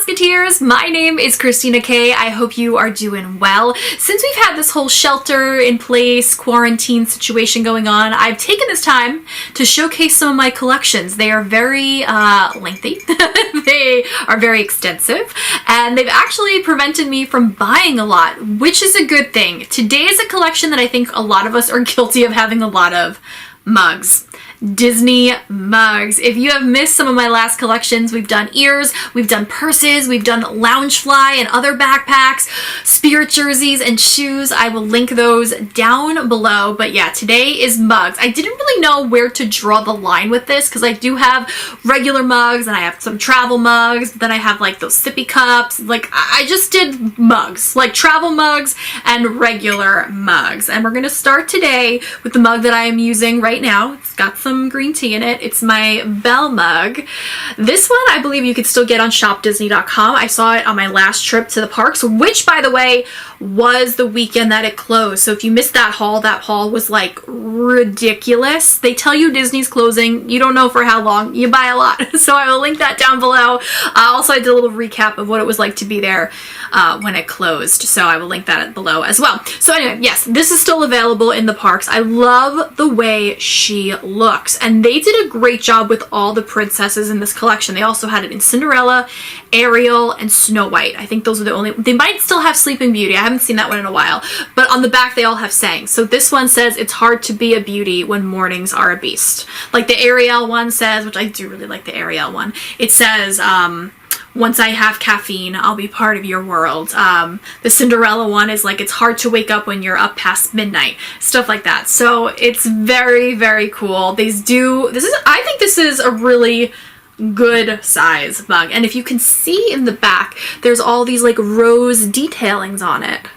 Musketeers, my name is Christina K. I hope you are doing well. Since we've had this whole shelter in place quarantine situation going on, I've taken this time to showcase some of my collections. They are very lengthy, they are very extensive, and they've actually prevented me from buying a lot, which is a good thing. Today is a collection that I think a lot of us are guilty of having a lot of: mugs. Disney mugs. If you have missed some of my last collections, we've done ears, we've done purses, we've done Loungefly and other backpacks, spirit jerseys, and shoes. I will link those down below. But yeah, today is mugs. I didn't really know where to draw the line with this because I do have regular mugs and I have some travel mugs, but then I have like those sippy cups. Like I just did mugs, like travel mugs and regular mugs. And we're gonna start today with the mug that I am using right now. It's got some green tea in it. It's my Belle Mug. This one I believe you could still get on shopdisney.com. I saw it on my last trip to the parks, which by the way was the weekend that it closed. So if you missed that haul was like ridiculous. They tell you Disney's closing, you don't know for how long, you buy a lot. So I will link that down below. Also, I did a little recap of what it was like to be there when it closed, so I will link that below as well. So anyway, yes, this is still available in the parks. I love the way she looks, and they did a great job with all the princesses in this collection. They also had it in Cinderella, Ariel, and Snow White. I think those are the only, they might still have Sleeping Beauty. I haven't seen that one in a while, but on the back they all have sayings. So this one says, "It's hard to be a beauty when mornings are a beast." Like the Ariel one says, which I do really like the Ariel one, it says, "Once I have caffeine, I'll be part of your world." The Cinderella one is like, "It's hard to wake up when you're up past midnight." Stuff like that. So it's very, very cool. I think this is a really good size mug. And if you can see in the back, there's all these like rose detailings on it.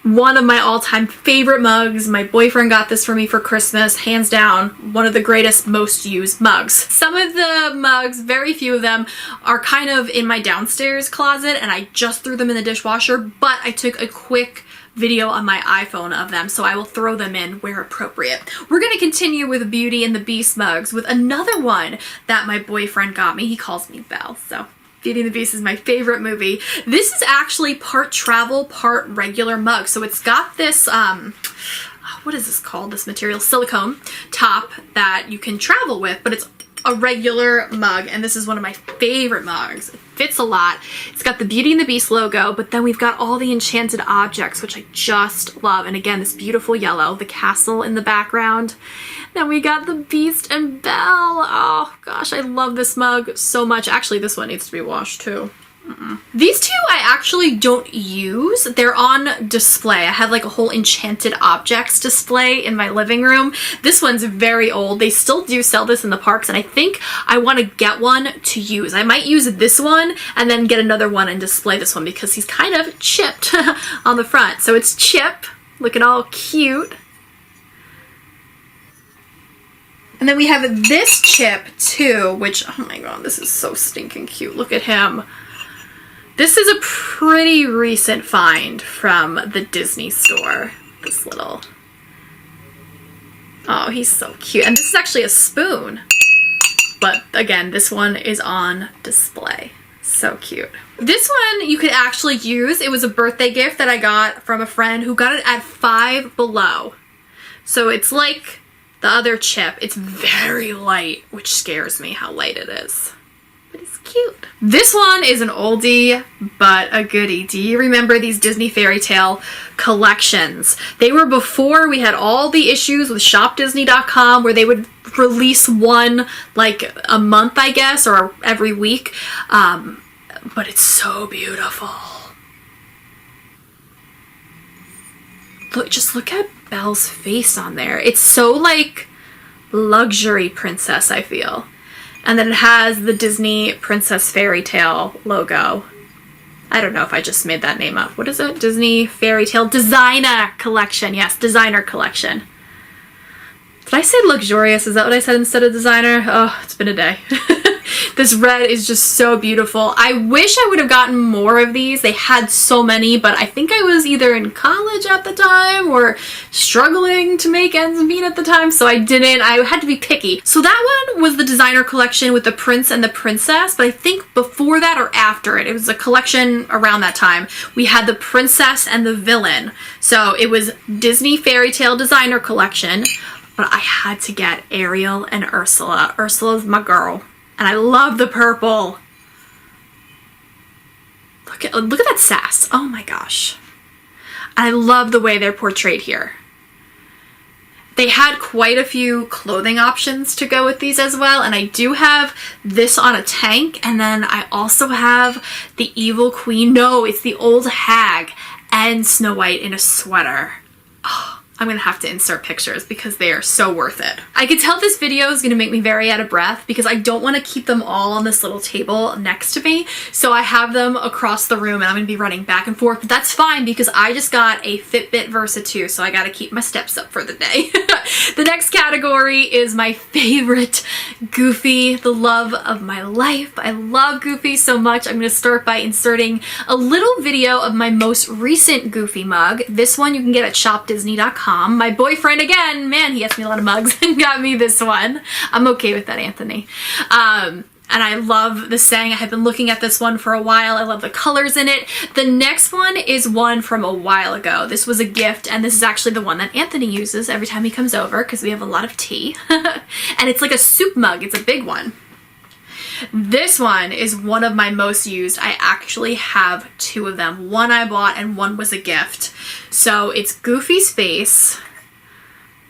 One of my all-time favorite mugs. My boyfriend got this for me for Christmas. Hands down, one of the greatest, most used mugs. Some of the mugs, very few of them, are kind of in my downstairs closet and I just threw them in the dishwasher, but I took a quick video on my iPhone of them, so I will throw them in where appropriate. We're going to continue with Beauty and the Beast mugs with another one that my boyfriend got me. He calls me Belle, so Beauty and the Beast is my favorite movie. This is actually part travel, part regular mug. So it's got this, what is this called? This material, silicone top that you can travel with, but it's a regular mug, and this is one of my favorite mugs. It fits a lot. It's got the Beauty and the Beast logo, but then we've got all the enchanted objects, which I just love. And again, this beautiful yellow, the castle in the background. Then we got the Beast and Belle. Oh gosh, I love this mug so much. Actually, this one needs to be washed too. These two I actually don't use. They're on display. I have like a whole enchanted objects display in my living room. This one's very old. They still do sell this in the parks, and I think I want to get one to use. I might use this one and then get another one and display this one because he's kind of chipped on the front. So it's Chip, looking all cute. And then we have this Chip too, which, oh my god, this is so stinking cute. Look at him. This is a pretty recent find from the Disney store. This little... Oh, he's so cute. And this is actually a spoon. But again, this one is on display. So cute. This one you could actually use. It was a birthday gift that I got from a friend who got it at Five Below. So it's like the other Chip. It's very light, which scares me how light it is. But it's cute. This one is an oldie, but a goodie. Do you remember these Disney fairy tale collections? They were before we had all the issues with shopdisney.com where they would release one like a month, I guess, or every week. But it's so beautiful. Just look at Belle's face on there. It's so like luxury princess, I feel. And then it has the Disney Princess Fairy Tale logo. I don't know if I just made that name up. What is it? Disney Fairy Tale Designer Collection. Yes, Designer Collection. Did I say luxurious? Is that what I said instead of designer? Oh, it's been a day. This red is just so beautiful. I wish I would have gotten more of these. They had so many, but I think I was either in college at the time or struggling to make ends meet at the time, so I didn't. I had to be picky. So that one was the designer collection with the prince and the princess, but I think before that or after it was a collection around that time. We had the princess and the villain. So it was Disney Fairy Tale designer collection, but I had to get Ariel and Ursula. Ursula's my girl. And I love the purple. Look at that sass. Oh my gosh. I love the way they're portrayed here. They had quite a few clothing options to go with these as well. And I do have this on a tank. And then I also have the evil queen. No, it's the old hag and Snow White in a sweater. Oh, I'm gonna have to insert pictures because they are so worth it. I could tell this video is gonna make me very out of breath because I don't want to keep them all on this little table next to me. So I have them across the room and I'm gonna be running back and forth, but that's fine because I just got a Fitbit Versa 2, so I gotta keep my steps up for the day. The next category is my favorite, Goofy, the love of my life. I love Goofy so much. I'm gonna start by inserting a little video of my most recent Goofy mug. This one you can get at shopdisney.com. My boyfriend, again, man, he gets me a lot of mugs and got me this one. I'm okay with that, Anthony. And I love the saying. I have been looking at this one for a while. I love the colors in it. The next one is one from a while ago. This was a gift, and this is actually the one that Anthony uses every time he comes over because we have a lot of tea. And it's like a soup mug. It's a big one. This one is one of my most used. I actually have two of them. One I bought and one was a gift. So it's Goofy's face,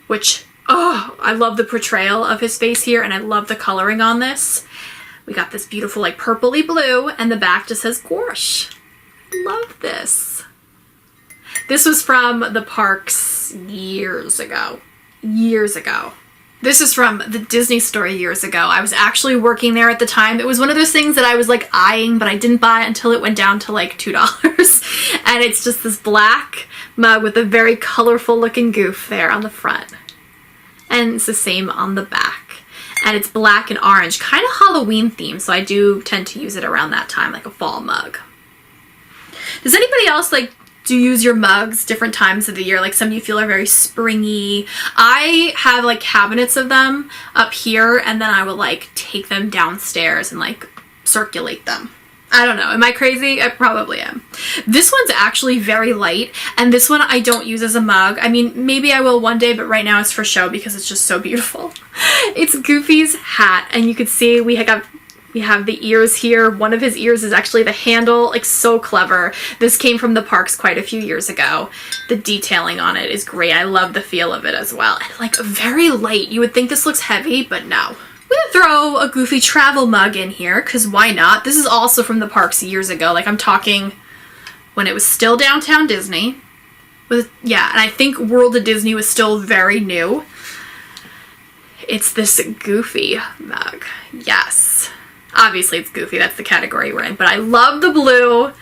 which, oh, I love the portrayal of his face here, and I love the coloring on this. We got this beautiful like purpley blue, and the back just says Gosh. Love this. This was from the parks years ago. Years ago. This is from the Disney store years ago. I was actually working there at the time. It was one of those things that I was like eyeing, but I didn't buy it until it went down to like $2. And it's just this black mug with a very colorful looking goof there on the front. And it's the same on the back. And it's black and orange, kind of Halloween themed, so I do tend to use it around that time, like a fall mug. Does anybody else do you use your mugs different times of the year? Like some of you feel are very springy. I have like cabinets of them up here, and then I will like take them downstairs and like circulate them. I don't know. Am I crazy? I probably am. This one's actually very light, and this one I don't use as a mug. I mean, maybe I will one day, but right now it's for show because it's just so beautiful. It's Goofy's hat, and you can see we have the ears here. One of his ears is actually the handle, like so clever. This came from the parks quite a few years ago. The detailing on it is great. I love the feel of it as well. And like very light. You would think this looks heavy, but no. I'm gonna throw a Goofy travel mug in here, because why not? This is also from the parks years ago. Like I'm talking when it was still downtown Disney. Yeah, and I think World of Disney was still very new. It's this Goofy mug. Yes. Obviously it's Goofy, that's the category we're in, but I love the blue.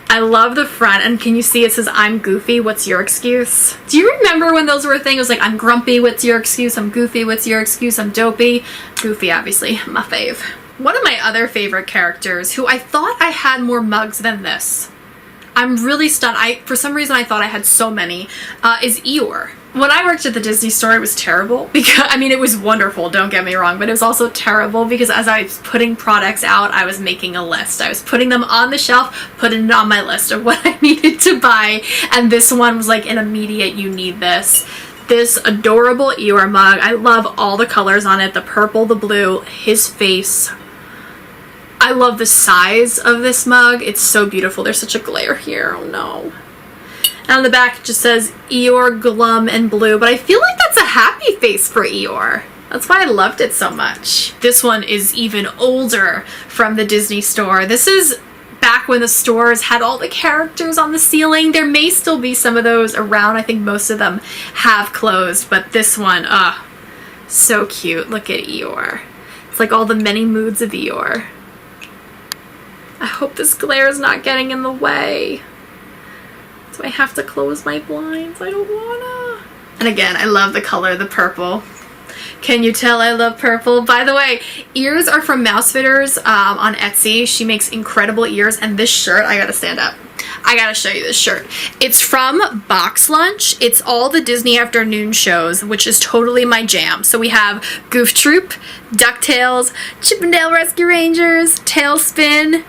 I love the front, and can you see it says, I'm Goofy, what's your excuse? Do you remember when those were a thing? It was like, I'm grumpy, what's your excuse? I'm goofy, what's your excuse? I'm dopey. Goofy, obviously, my fave. One of my other favorite characters, who I thought I had more mugs than this. I'm really stunned. For some reason I thought I had so many, is Eeyore. When I worked at the Disney store, it was terrible because, I mean, it was wonderful, don't get me wrong, but it was also terrible because as I was putting products out, I was making a list. I was putting them on the shelf, putting it on my list of what I needed to buy, and this one was like an immediate, you need this. This adorable Eeyore mug. I love all the colors on it, the purple, the blue, his face. I love the size of this mug. It's so beautiful. There's such a glare here. Oh no. And on the back it just says Eeyore, glum, and blue, but I feel like that's a happy face for Eeyore. That's why I loved it so much. This one is even older from the Disney store. This is back when the stores had all the characters on the ceiling. There may still be some of those around. I think most of them have closed, but this one, so cute. Look at Eeyore. It's like all the many moods of Eeyore. I hope this glare is not getting in the way. So I have to close my blinds. I don't wanna. And again, I love the color, the purple. Can you tell I love purple? By the way, ears are from Mouse Fitters on Etsy. She makes incredible ears, and this shirt, I gotta stand up. I gotta show you this shirt. It's from Box Lunch. It's all the Disney afternoon shows, which is totally my jam. So we have Goof Troop, DuckTales, Chip 'n Dale Rescue Rangers, Tailspin,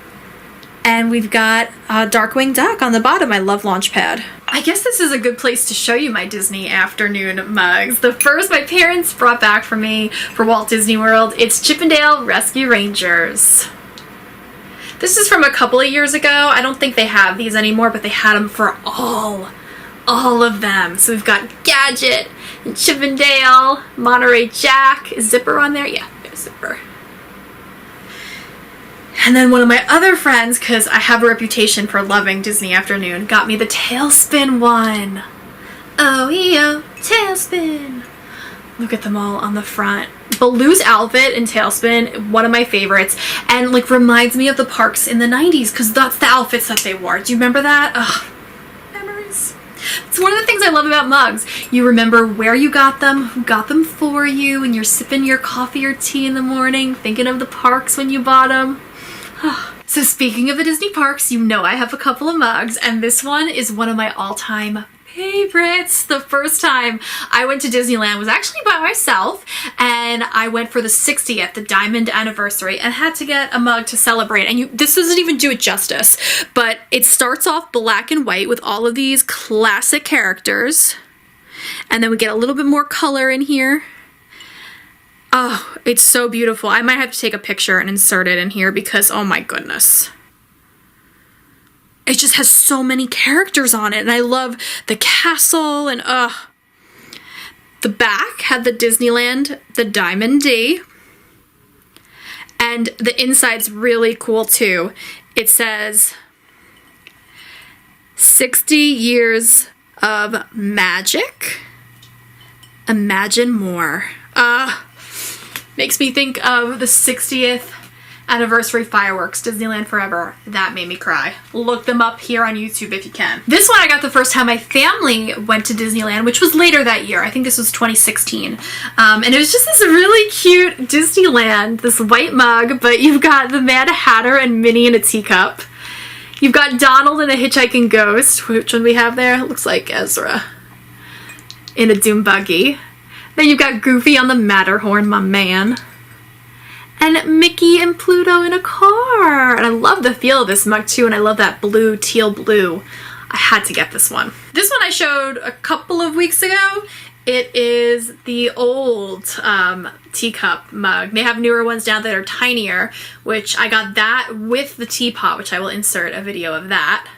and we've got Darkwing Duck on the bottom. I love Launchpad. I guess this is a good place to show you my Disney afternoon mugs. The first my parents brought back for me for Walt Disney World. It's Chip 'n Dale Rescue Rangers. This is from a couple of years ago. I don't think they have these anymore, but they had them for all of them. So we've got Gadget, and Chip 'n Dale, Monterey Jack. Is Zipper on there? Yeah, there's Zipper. And then one of my other friends, because I have a reputation for loving Disney Afternoon, got me the Tailspin one. Oh, yeah, Tailspin. Look at them all on the front. Baloo's outfit in Tailspin, one of my favorites, and like reminds me of the parks in the 90s, because that's the outfits that they wore. Do you remember that? Ugh, memories. It's one of the things I love about mugs. You remember where you got them, who got them for you, and you're sipping your coffee or tea in the morning, thinking of the parks when you bought them. So speaking of the Disney parks, you know I have a couple of mugs, and this one is one of my all-time favorites. The first time I went to Disneyland was actually by myself, and I went for the 60th, the diamond anniversary, and had to get a mug to celebrate. And this doesn't even do it justice, but it starts off black and white with all of these classic characters, and then we get a little bit more color in here. Oh, it's so beautiful. I might have to take a picture and insert it in here because, oh my goodness. It just has so many characters on it, and I love the castle, and the back had the Disneyland, the Diamond D, and the inside's really cool too. It says 60 years of magic, imagine more. Makes me think of the 60th anniversary fireworks, Disneyland Forever. That made me cry. Look them up here on YouTube if you can. This one I got the first time my family went to Disneyland, which was later that year. I think this was 2016. And it was just this really cute Disneyland, this white mug, but you've got the Mad Hatter and Minnie in a teacup. You've got Donald and a hitchhiking ghost. Which one we have there? It looks like Ezra in a doom buggy. Then you've got Goofy on the Matterhorn, my man. And Mickey and Pluto in a car. And I love the feel of this mug too, and I love that blue, teal blue. I had to get this one. This one I showed a couple of weeks ago. It is the old Teacup Mug. They have newer ones now that are tinier, which I got that with the teapot, which I will insert a video of that.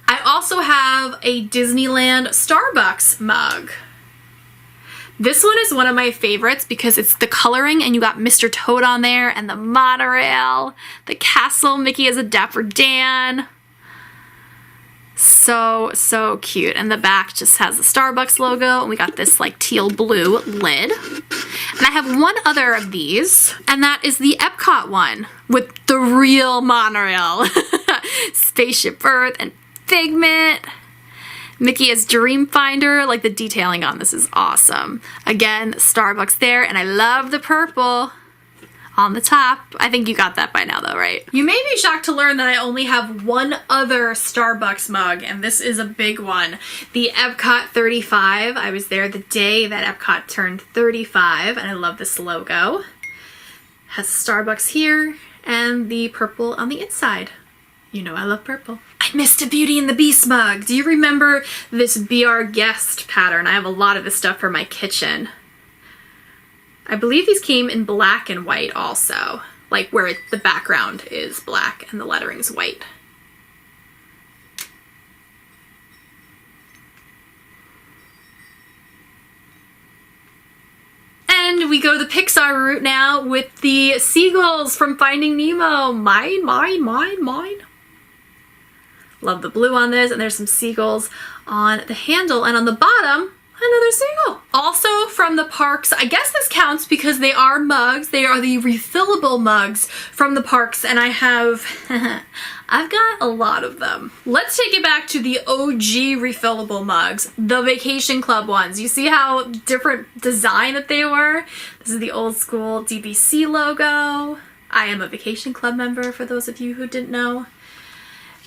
I also have a Disneyland Starbucks mug. This one is one of my favorites because it's the coloring, and you got Mr. Toad on there, and the monorail, the castle, Mickey as a Dapper Dan. So cute. And the back just has the Starbucks logo, and we got this like teal blue lid. And I have one other of these, and that is the Epcot one with the real monorail. Spaceship Earth and Figment. Mickey as Dreamfinder, like the detailing on this is awesome. Again, Starbucks there, and I love the purple on the top. I think you got that by now though, right? You may be shocked to learn that I only have one other Starbucks mug, and this is a big one. The Epcot 35. I was there the day that Epcot turned 35, and I love this logo. Has Starbucks here, and the purple on the inside. You know I love purple. I missed a Beauty and the Beast mug. Do you remember this Be Our Guest pattern? I have a lot of this stuff for my kitchen. I believe these came in black and white also, like where the background is black and the lettering is white. And we go the Pixar route now with the seagulls from Finding Nemo. Mine, mine, mine, mine. Love the blue on this, and there's some seagulls on the handle, and on the bottom another single. Also from the parks, I guess this counts because they are mugs. They are the refillable mugs from the parks, and I have, I've got a lot of them. Let's take it back to the OG refillable mugs, the Vacation Club ones. You see how different design that they were? This is the old school DVC logo. I am a Vacation Club member, for those of you who didn't know.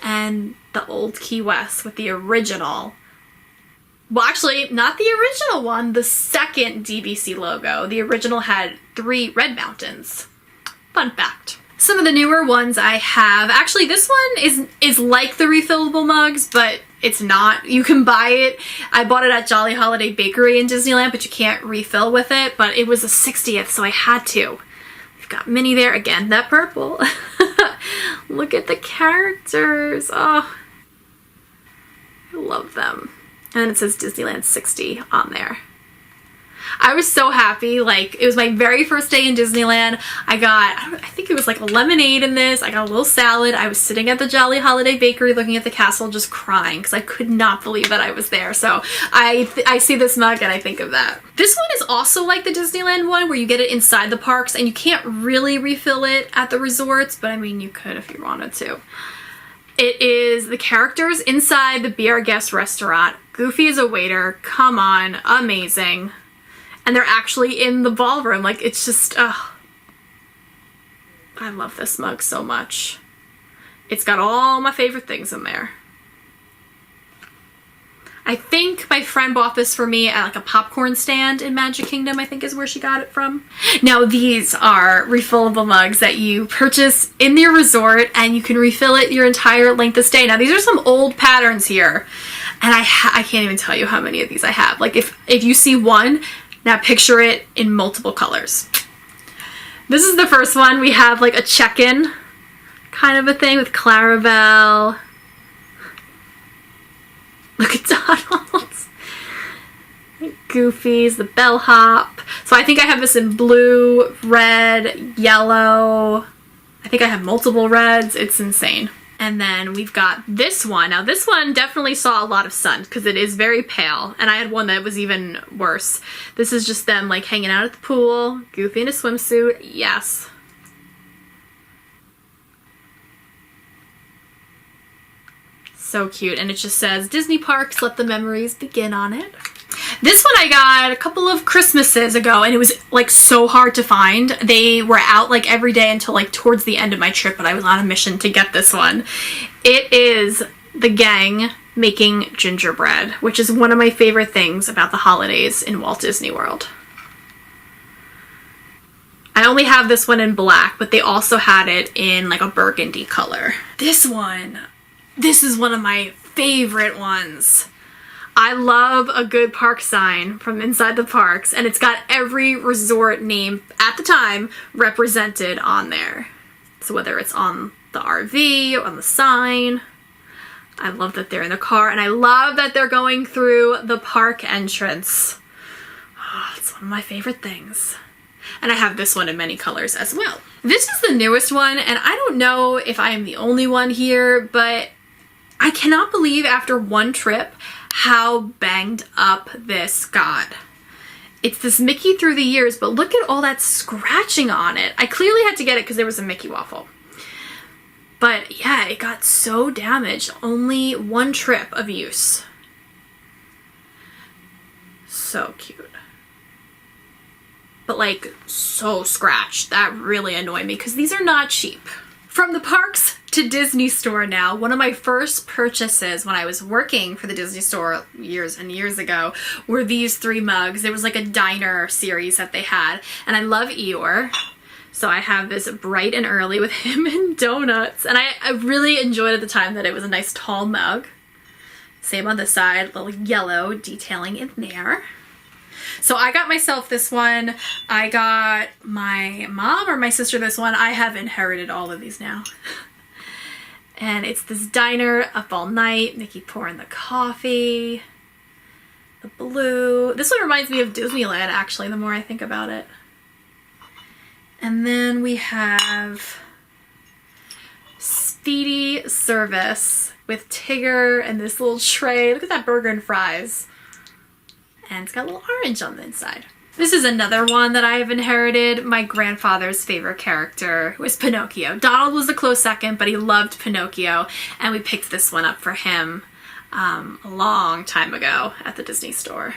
And the old Key West with the original. Well, actually, not the original one, the second DVC logo. The original had 3 red mountains. Fun fact. Some of the newer ones I have, actually this one is like the refillable mugs, but it's not. You can buy it. I bought it at Jolly Holiday Bakery in Disneyland, but you can't refill with it. But it was a 60th, so I had to. We've got Minnie there. Again, that purple. Look at the characters. Oh, I love them. And it says Disneyland 60 on there. I was so happy. Like, it was my very first day in Disneyland. I think it was like a lemonade in this. I got a little salad. I was sitting at the Jolly Holiday Bakery looking at the castle just crying because I could not believe that I was there. So I see this mug and I think of that. This one is also like the Disneyland one where you get it inside the parks and you can't really refill it at the resorts, but I mean you could if you wanted to. It is the characters inside the Be Our Guest restaurant. Goofy is a waiter. Come on. Amazing. And they're actually in the ballroom. Like, it's just, I love this mug so much. It's got all my favorite things in there. I think my friend bought this for me at like a popcorn stand in Magic Kingdom, I think is where she got it from. Now these are refillable mugs that you purchase in your resort and you can refill it your entire length of stay. Now these are some old patterns here and I can't even tell you how many of these I have. Like if you see one, now picture it in multiple colors. This is the first one. We have like a check-in kind of a thing with Clarabelle. Look at Donald's. Goofy's, the Bellhop. So I think I have this in blue, red, yellow. I think I have multiple reds. It's insane. And then we've got this one. Now this one definitely saw a lot of sun because it is very pale. And I had one that was even worse. This is just them like hanging out at the pool. Goofy in a swimsuit. Yes. So cute, and it just says Disney Parks, let the memories begin on it. This one I got a couple of Christmases ago and it was like so hard to find. They were out like every day until like towards the end of my trip, but I was on a mission to get this one. It is the gang making gingerbread, which is one of my favorite things about the holidays in Walt Disney World. I only have this one in black, but they also had it in like a burgundy color. This is one of my favorite ones. I love a good park sign from inside the parks, and it's got every resort name at the time represented on there. So whether it's on the RV or on the sign, I love that they're in the car, and I love that they're going through the park entrance. Oh, it's one of my favorite things. And I have this one in many colors as well. This is the newest one, and I don't know if I am the only one here, but I cannot believe after one trip how banged up this got. It's this Mickey through the years, but look at all that scratching on it. I clearly had to get it because there was a Mickey waffle. But yeah, it got so damaged. Only one trip of use. So cute. But like so scratched. That really annoyed me because these are not cheap. From the parks to Disney Store now, one of my first purchases when I was working for the Disney Store years and years ago were these 3 mugs. There was like a diner series that they had, and I love Eeyore. So I have this bright and early with him and donuts, and I really enjoyed at the time that it was a nice tall mug. Same on this side, little yellow detailing in there. So I got myself this one. I got my mom or my sister this one. I have inherited all of these now. And it's this diner up all night. Mickey pouring the coffee. The blue. This one reminds me of Disneyland, actually, the more I think about it. And then we have Speedy Service with Tigger and this little tray. Look at that burger and fries. and it's got a little orange on the inside. This is another one that I have inherited. My grandfather's favorite character was Pinocchio. Donald was a close second, but he loved Pinocchio, and we picked this one up for him a long time ago at the Disney store.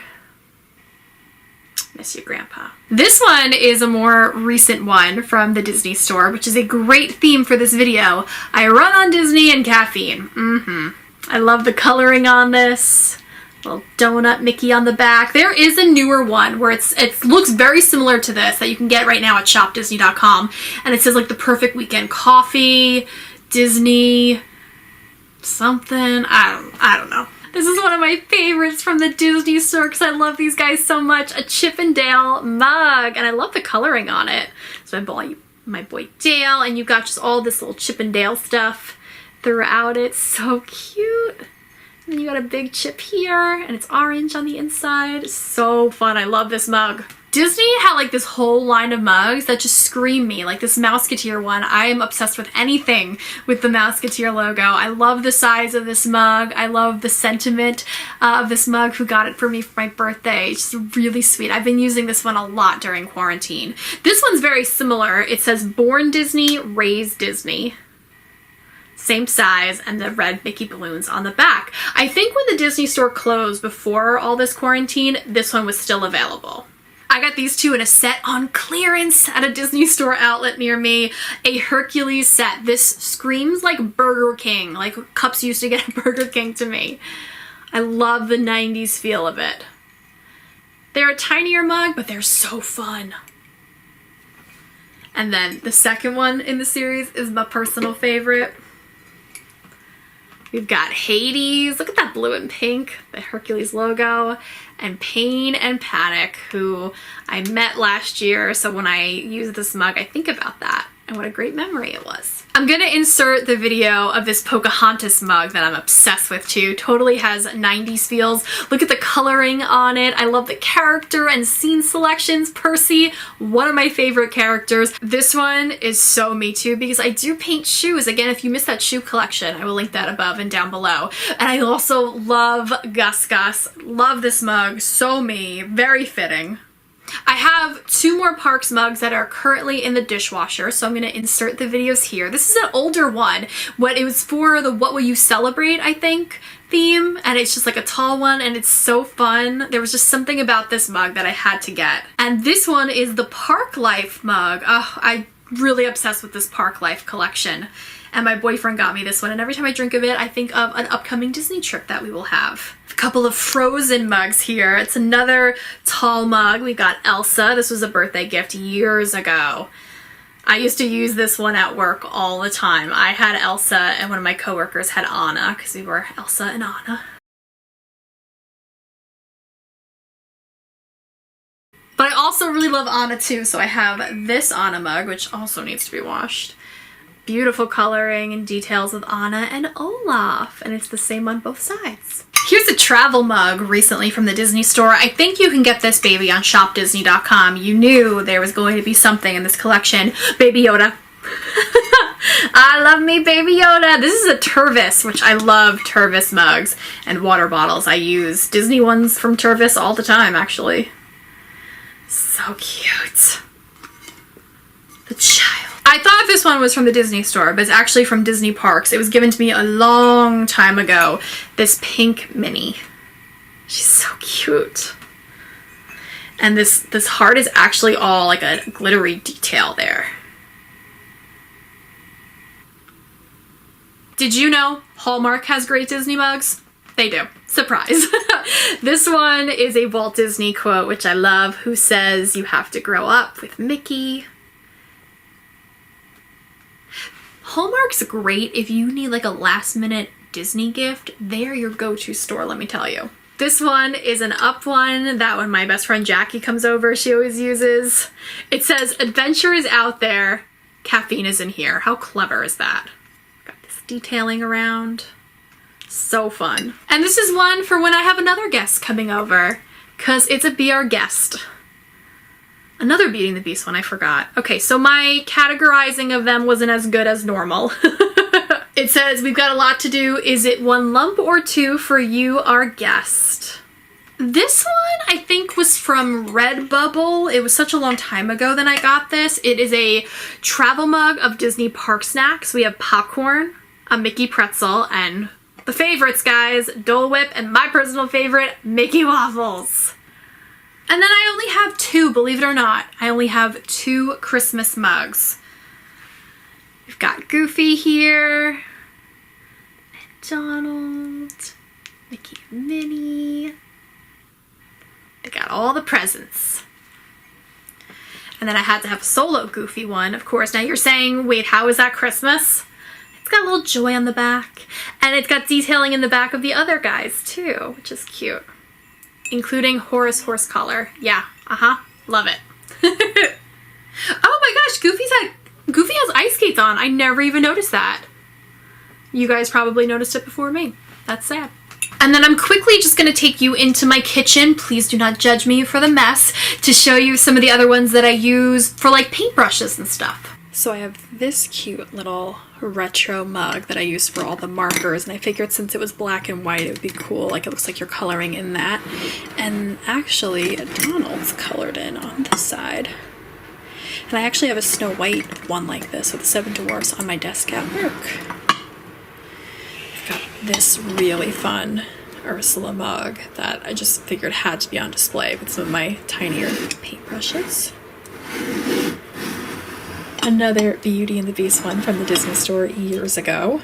Miss you, Grandpa. This one is a more recent one from the Disney store, which is a great theme for this video. I run on Disney and caffeine. I love the coloring on this. Little donut Mickey on the back. There is a newer one where it looks very similar to this that you can get right now at shopdisney.com, and it says like the perfect weekend coffee, Disney, something. I don't know. This is one of my favorites from the Disney store because I love these guys so much. A Chip and Dale mug, and I love the coloring on it. So my boy Dale, and you got just all this little Chip and Dale stuff throughout it. So cute. And you got a big chip here, and it's orange on the inside. So fun. I love this mug. Disney had like this whole line of mugs that just scream me, like this Mouseketeer one. I am obsessed with anything with the Mouseketeer logo. I love the size of this mug. I love the sentiment of this mug. Who got it for me for my birthday. It's just really sweet. I've been using this one a lot during quarantine. This one's very similar. It says Born Disney, Raised Disney. Same size, and the red Mickey balloons on the back. I think when the Disney store closed before all this quarantine, this one was still available. I got these two in a set on clearance at a Disney store outlet near me. A Hercules set. This screams like Burger King, like cups used to get at Burger King to me. I love the 90s feel of it. They're a tinier mug, but they're so fun. And then the second one in the series is my personal favorite. We've got Hades, look at that blue and pink, the Hercules logo, and Pain and Panic, who I met last year, so when I use this mug, I think about that, and what a great memory it was. I'm gonna insert the video of this Pocahontas mug that I'm obsessed with too. Totally has 90s feels. Look at the coloring on it. I love the character and scene selections. Percy, one of my favorite characters. This one is so me too because I do paint shoes. Again, if you missed that shoe collection, I will link that above and down below. And I also love Gus Gus. Love this mug. So me. Very fitting. I have two more Parks mugs that are currently in the dishwasher, so I'm going to insert the videos here. This is an older one. It was for the What Will You Celebrate, I think, theme, and it's just like a tall one, and it's so fun. There was just something about this mug that I had to get. And this one is the Parklife mug. Oh, I'm really obsessed with this Parklife collection. And my boyfriend got me this one, and every time I drink of it, I think of an upcoming Disney trip that we will have. A couple of Frozen mugs here. It's another tall mug. We got Elsa. This was a birthday gift years ago. I used to use this one at work all the time. I had Elsa, and one of my coworkers had Anna, because we were Elsa and Anna. But I also really love Anna too, so I have this Anna mug, which also needs to be washed. Beautiful coloring and details of Anna and Olaf, and it's the same on both sides. Here's a travel mug recently from the Disney store. I think you can get this baby on shopdisney.com. You knew there was going to be something in this collection. Baby Yoda. I love me Baby Yoda. This is a Tervis, which I love Tervis mugs and water bottles. I use Disney ones from Tervis all the time, actually. So cute. The child. I thought this one was from the Disney store, but it's actually from Disney Parks. It was given to me a long time ago. This pink Minnie. She's so cute. And this heart is actually all like a glittery detail there. Did you know Hallmark has great Disney mugs? They do. Surprise. This one is a Walt Disney quote, which I love, who says, "You have to grow up with Mickey." Hallmark's great if you need like a last minute Disney gift. They're your go-to store, let me tell you. This one is an up one. That one my best friend Jackie comes over, she always uses. It says, "Adventure is out there, caffeine is in here." How clever is that? Got this detailing around. So fun. And this is one for when I have another guest coming over, because it's a Be Our Guest. Another Beauty and the Beast one, I forgot. Okay, so my categorizing of them wasn't as good as normal. It says, "We've got a lot to do. Is it one lump or two for you, our guest?" This one I think was from Redbubble. It was such a long time ago that I got this. It is a travel mug of Disney park snacks. We have popcorn, a Mickey pretzel, and the favorites, guys, Dole Whip, and my personal favorite, Mickey waffles. And then I only have two, believe it or not. I only have two Christmas mugs. We've got Goofy here, and Donald, Mickey and Minnie. They got all the presents. And then I had to have a solo Goofy one, of course. Now you're saying, wait, how is that Christmas? It's got a little joy on the back. And it's got detailing in the back of the other guys too, which is cute. Including Horace horse collar. Yeah, love it. Oh my gosh, Goofy has ice skates on. I never even noticed that. You guys probably noticed it before me. That's sad. And then I'm quickly just going to take you into my kitchen. Please do not judge me for the mess, to show you some of the other ones that I use for like paintbrushes and stuff. So I have this cute little retro mug that I use for all the markers, and I figured since it was black and white it would be cool, like it looks like you're coloring in that. And actually Donald's colored in on this side. And I actually have a Snow White one like this with the 7 dwarfs on my desk at work. Got this really fun Ursula mug that I just figured had to be on display with some of my tinier paintbrushes. Another Beauty and the Beast one from the Disney store years ago.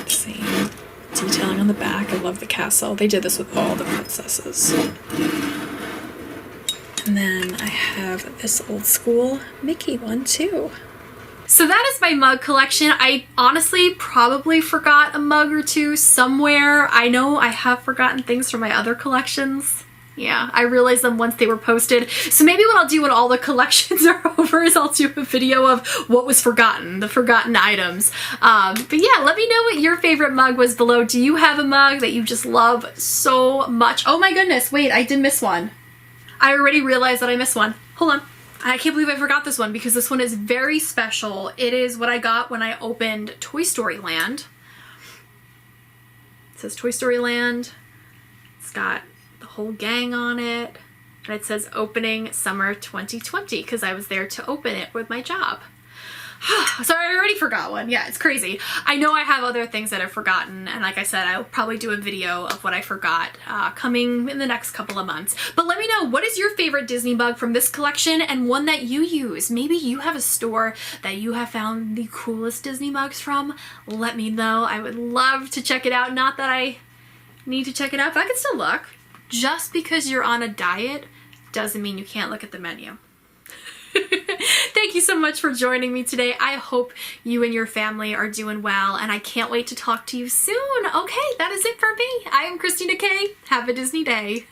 Same detailing on the back. I love the castle. They did this with all the princesses. And then I have this old school Mickey one too. So that is my mug collection. I honestly probably forgot a mug or two somewhere. I know I have forgotten things from my other collections. Yeah, I realized them once they were posted. So maybe what I'll do when all the collections are over is I'll do a video of what was forgotten, the forgotten items. But yeah, let me know what your favorite mug was below. Do you have a mug that you just love so much? Oh my goodness, wait, I did miss one. I already realized that I missed one. Hold on. I can't believe I forgot this one because this one is very special. It is what I got when I opened Toy Story Land. It says Toy Story Land. It's got the whole gang on it. And it says opening summer 2020 because I was there to open it with my job. Sorry, I already forgot one. Yeah, it's crazy. I know I have other things that I've forgotten, and like I said, I'll probably do a video of what I forgot coming in the next couple of months. But let me know, what is your favorite Disney mug from this collection and one that you use? Maybe you have a store that you have found the coolest Disney mugs from. Let me know. I would love to check it out. Not that I need to check it out, but I can still look. Just because you're on a diet doesn't mean you can't look at the menu. Thank you so much for joining me today. I hope you and your family are doing well, and I can't wait to talk to you soon. Okay, that is it for me. I am Christina K. Have a Disney day.